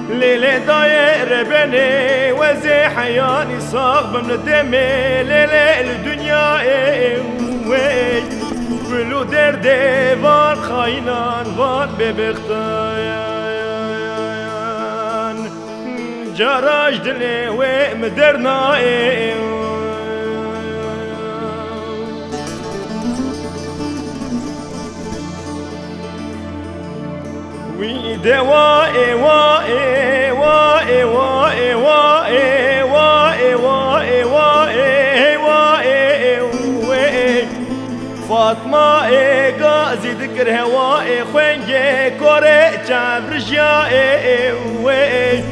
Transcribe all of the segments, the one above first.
ليلة داير بني وزي حياني صاغ من دمي ليلة الدنيا وي بلو دردي فان خاينان فان ببختايان جراج دلي ومدرنا وي دوائي وائي وائي وائي وائي وائي وائي وائي وائي وائي فاطمة غازي ذكر هوائي خوينجي كوري جابرجيائي وائي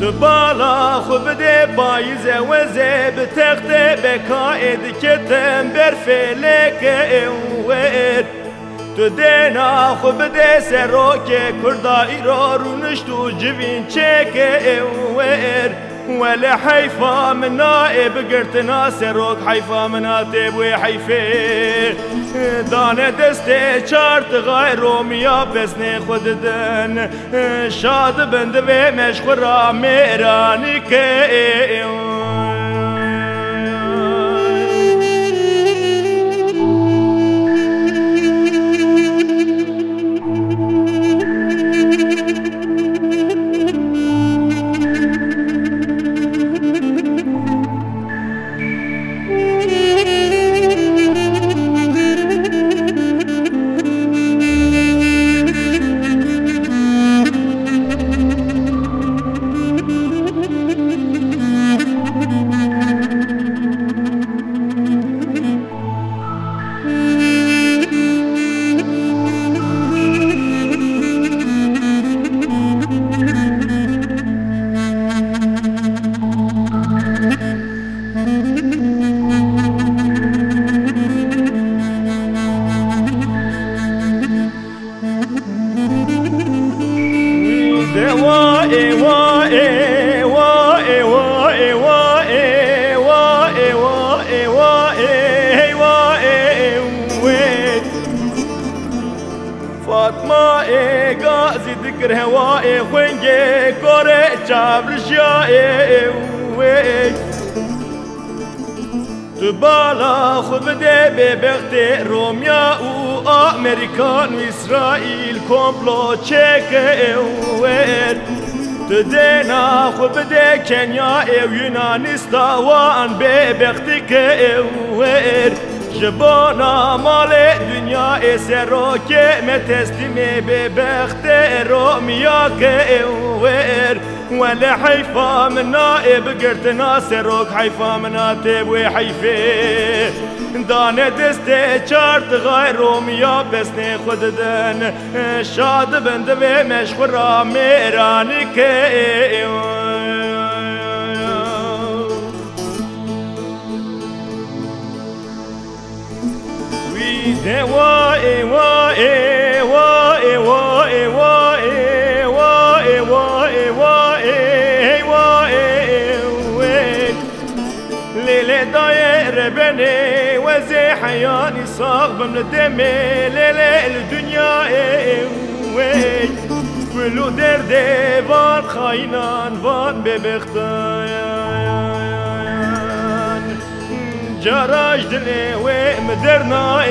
تبالا خبدي بايزة وزي بتختي بكائد كتم برفلك وائي تدينا خبدي سروكي كردا إيرار ونشتو جبين تشيكي وير ولا حيفا من نائب قرتنا سروك حيفا من هاتب وحيفي دانا دستي شارت غيرهم يا بسني خددن شاد بند بمشخرا ميراني كي وائي وائي وائي وائي وائي وائي وائي وائي وائي وائي فاطمة غازي ذكر هوائي خوينجي كوري جابرجيائي وائي تبالا خبدي ببختي روميا وامريكان واسرائيل كومبلو تشيكي وير تدينا خبدي كينيا ويونانيستا وان ببختك وير جبانا مال دنيا سروكي متستمي ببختي روميا وير ولا حيفا من نائب قرتنا سروك حيفا من هاتب وحيفي دانا دستي شارت غيرهم يا بسني خددن شاد بند بمشخرا ميراني كي بيده واي واي واي واي واي واي واي واي واي ليلة داير بني وزي حياني صاغب من الدمي ليلة الدنيا وي كلو دردي فان خاينان فان ببختان جراج دلي ومدرنا